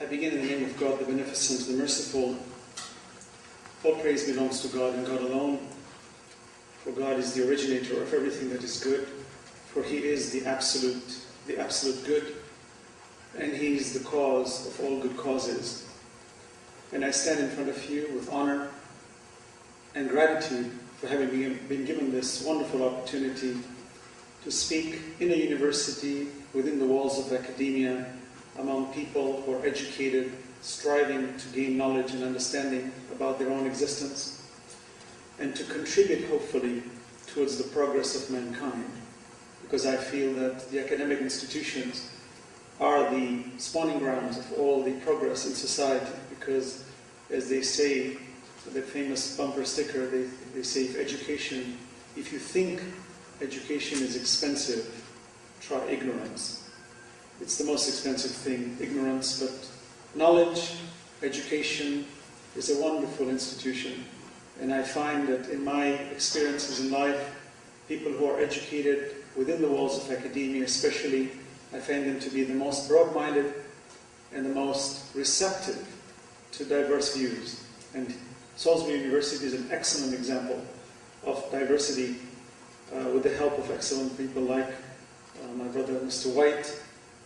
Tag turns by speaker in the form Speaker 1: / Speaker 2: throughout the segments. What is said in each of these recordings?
Speaker 1: I begin in the name of God, the Beneficent, the Merciful. All praise belongs to God and God alone. For God is the originator of everything that is good. For He is the absolute good. And He is the cause of all good causes. And I stand in front of you with honor and gratitude for having been given this wonderful opportunity to speak in a university, within the walls of academia, among people who are educated, striving to gain knowledge and understanding about their own existence, and to contribute, hopefully, towards the progress of mankind. Because I feel that the academic institutions are the spawning grounds of all the progress in society, because, as they say, the famous bumper sticker, they say, if you think education is expensive, try ignorance. It's the most expensive thing, ignorance, but knowledge, education is a wonderful institution. And I find that in my experiences in life, people who are educated within the walls of academia especially, I find them to be the most broad-minded and the most receptive to diverse views. And Salisbury University is an excellent example of diversity with the help of excellent people like my brother Mr. White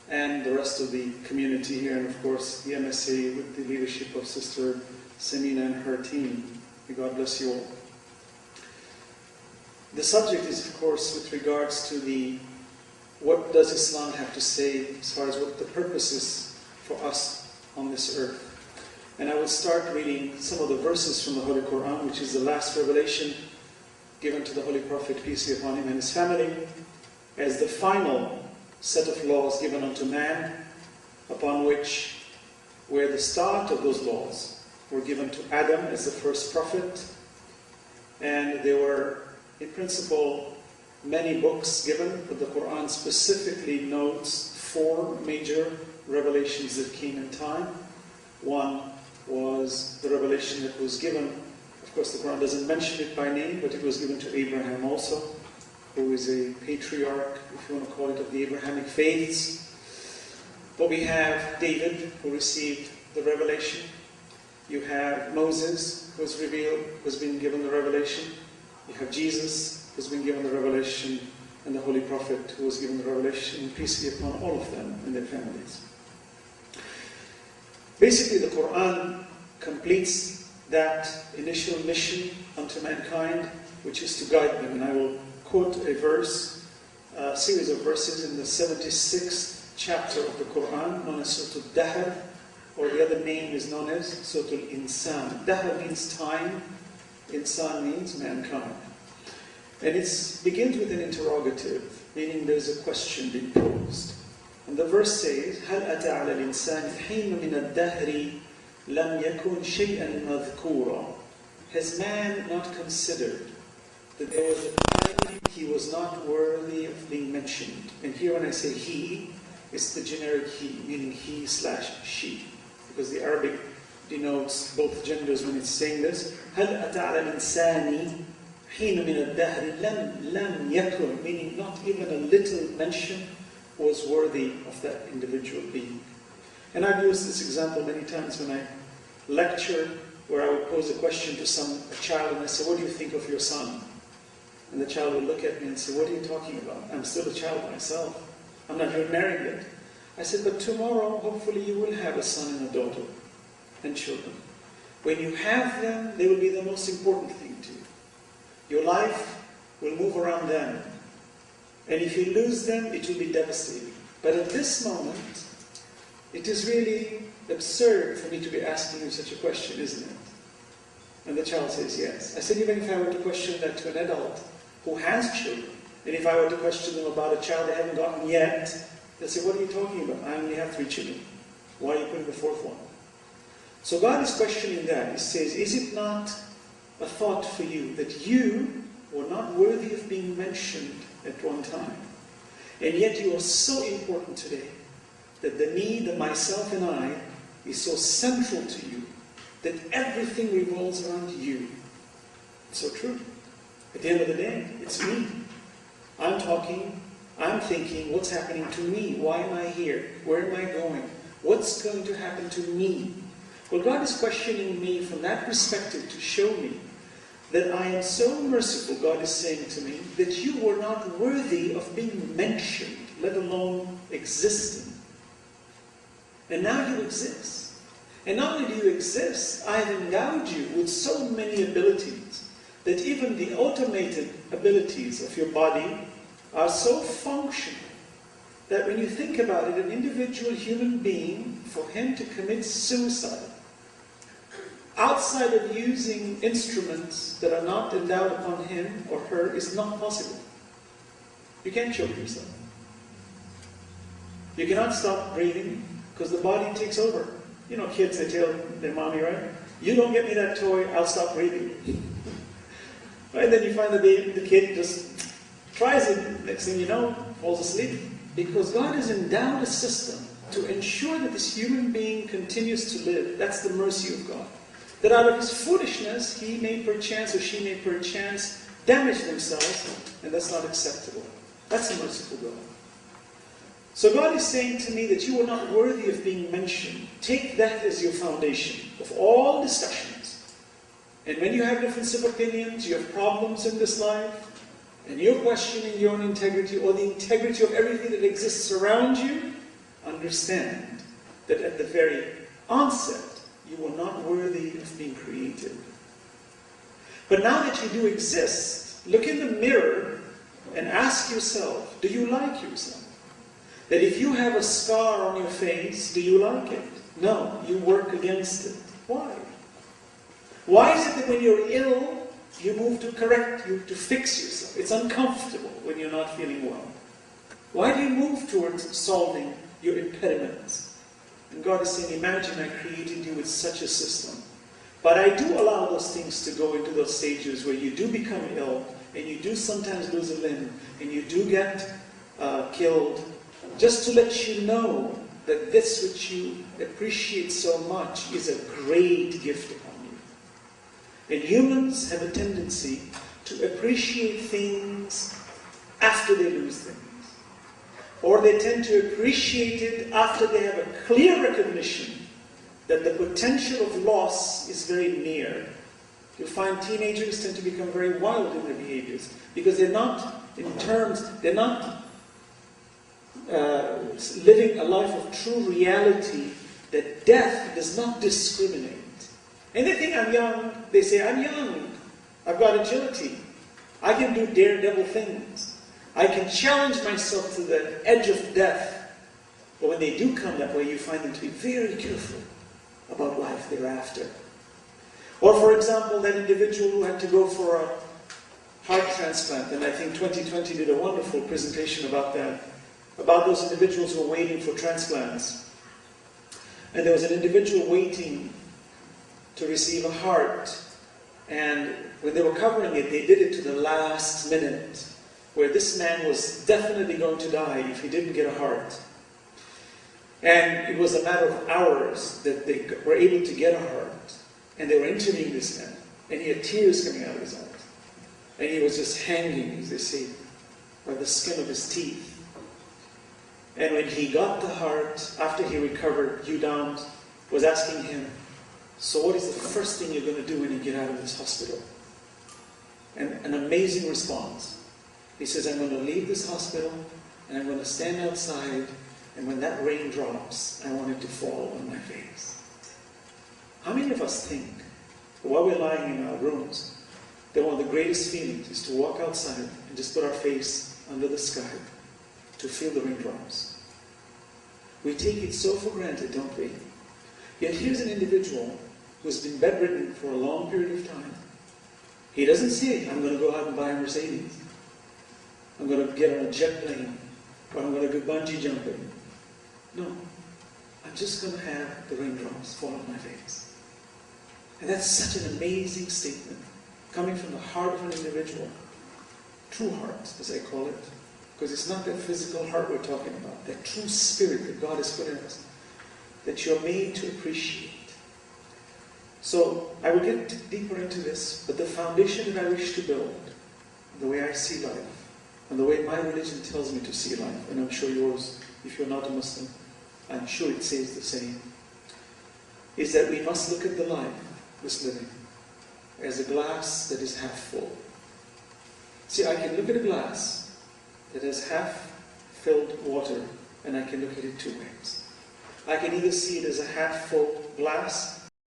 Speaker 1: and the rest of the community here, and of course the MSA with the leadership of Sister Samina and her team. May God bless you all. The subject is, of course, with regards to what does Islam have to say as far as what the purpose is for us on this earth. And I will start reading some of the verses from the Holy Quran, which is the last revelation given to the Holy Prophet, peace be upon him, and his family, as the final set of laws given unto man, upon which, where the start of those laws were given to Adam as the first prophet, and there were, in principle, many books given, but the Quran specifically notes 4 major revelations that came in time. One was the revelation that was given, of course the Quran doesn't mention it by name, but it was given to Abraham also, who is a patriarch, if you want to call it, of the Abrahamic faiths. But we have David, who received the revelation. You have Moses, who has been given the revelation. You have Jesus, who has been given the revelation, and the Holy Prophet, who was given the revelation, and peace be upon all of them and their families. Basically, the Quran completes that initial mission unto mankind, which is to guide them. And I will quote a series of verses in the 76th chapter of the Quran, known as Surah Al-Dahr, or the other name is known as Surah Al-Insan. Dahr means time, Insan means mankind. And it begins with an interrogative, meaning there's a question being posed. And the verse says, هَلْ أَتَى عَلَى الْإِنسَانِ حِينٌ مِنَ الدَّهْرِ لَمْ يَكُنْ شَيْئًا مَذْكُورًا. Has man not considered that there was a time he was not worthy of being mentioned? And here when I say he, it's the generic he, meaning he/she. Because the Arabic denotes both genders when it's saying this. هَلْ أَتَى عَلَى الْإِنسَانِ حِينٌ مِنَ الدَّهْرِ لَمْ يَكُنْ, meaning not even a little mention was worthy of that individual being. And I've used this example many times when I lecture, where I would pose a question to a child, and I say, what do you think of your son? And the child would look at me and say, what are you talking about? I'm still a child myself. I'm not even married yet. I said, but tomorrow, hopefully you will have a son and a daughter and children. When you have them, they will be the most important thing to you. Your life will move around them. And if you lose them, it will be devastating. But at this moment, it is really absurd for me to be asking you such a question, isn't it? And the child says, yes. I said, even if I were to question that to an adult who has children, and if I were to question them about a child they haven't gotten yet, they'll say, what are you talking about? I only have 3 children. Why are you putting the 4th one? So God is questioning that. He says, is it not a thought for you that you were not worthy of being mentioned at one time, and yet you are so important today that the need of myself and I is so central to you that everything revolves around you. It's so true. At the end of the day, it's me. I'm talking, I'm thinking, what's happening to me? Why am I here? Where am I going? What's going to happen to me? Well, God is questioning me from that perspective to show me that I am so merciful, God is saying to me, that you were not worthy of being mentioned, let alone existing. And now you exist. And not only do you exist, I have endowed you with so many abilities that even the automated abilities of your body are so functional that when you think about it, an individual human being, for him to commit suicide, outside of using instruments that are not endowed upon him or her, is not possible. You can't choke yourself. You cannot stop breathing because the body takes over. You know, kids, they tell their mommy, right? You don't get me that toy, I'll stop breathing. Right? Then you find the kid just tries it, next thing you know, falls asleep. Because God has endowed a system to ensure that this human being continues to live. That's the mercy of God. That out of his foolishness, he may perchance or she may perchance damage themselves, and that's not acceptable. That's a merciful God. So God is saying to me that you are not worthy of being mentioned. Take that as your foundation of all discussions. And when you have difference of opinions, you have problems in this life, and you're questioning your own integrity or the integrity of everything that exists around you, understand that at the very onset, you are not worthy of being created. But now that you do exist, look in the mirror and ask yourself, do you like yourself? That if you have a scar on your face, do you like it? No, you work against it. Why? Why is it that when you're ill, you move to correct, to fix yourself? It's uncomfortable when you're not feeling well. Why do you move towards solving your impediments? And God is saying, imagine I created you with such a system. But I do allow those things to go into those stages where you do become ill, and you do sometimes lose a limb, and you do get killed, just to let you know that this which you appreciate so much is a great gift upon you. And humans have a tendency to appreciate things after they lose things. Or they tend to appreciate it after they have a clear recognition that the potential of loss is very near. You'll find teenagers tend to become very wild in their behaviors because they're not living a life of true reality, that death does not discriminate. And they think, I'm young. They say, I'm young. I've got agility. I can do daredevil things. I can challenge myself to the edge of death. But when they do come that way, you find them to be very careful about life thereafter. Or for example, that individual who had to go for a heart transplant, and I think 2020 did a wonderful presentation about that, about those individuals who were waiting for transplants. And there was an individual waiting to receive a heart, and when they were covering it, they did it to the last minute, where this man was definitely going to die if he didn't get a heart. And it was a matter of hours that they were able to get a heart. And they were interviewing this man, and he had tears coming out of his eyes. And he was just hanging, as they say, by the skin of his teeth. And when he got the heart, after he recovered, Hugh Downs was asking him, so what is the first thing you're going to do when you get out of this hospital? And an amazing response. He says, I'm going to leave this hospital, and I'm going to stand outside, and when that rain drops, I want it to fall on my face. How many of us think, while we're lying in our rooms, that one of the greatest feelings is to walk outside and just put our face under the sky to feel the raindrops? We take it so for granted, don't we? Yet here's an individual who's been bedridden for a long period of time. He doesn't say, I'm going to go out and buy a Mercedes. I'm going to get on a jet plane. Or I'm going to go bungee jumping. No. I'm just going to have the raindrops fall on my face. And that's such an amazing statement, coming from the heart of an individual. True heart, as I call it. Because it's not that physical heart we're talking about. That true spirit that God has put in us. That you're made to appreciate. So, I will get deeper into this, but the foundation that I wish to build, the way I see life, and the way my religion tells me to see life, and I'm sure yours, if you're not a Muslim, I'm sure it says the same, is that we must look at the life, this living, as a glass that is half full. See, I can look at a glass that has half filled water, and I can look at it two ways. I can either see it as a half full glass,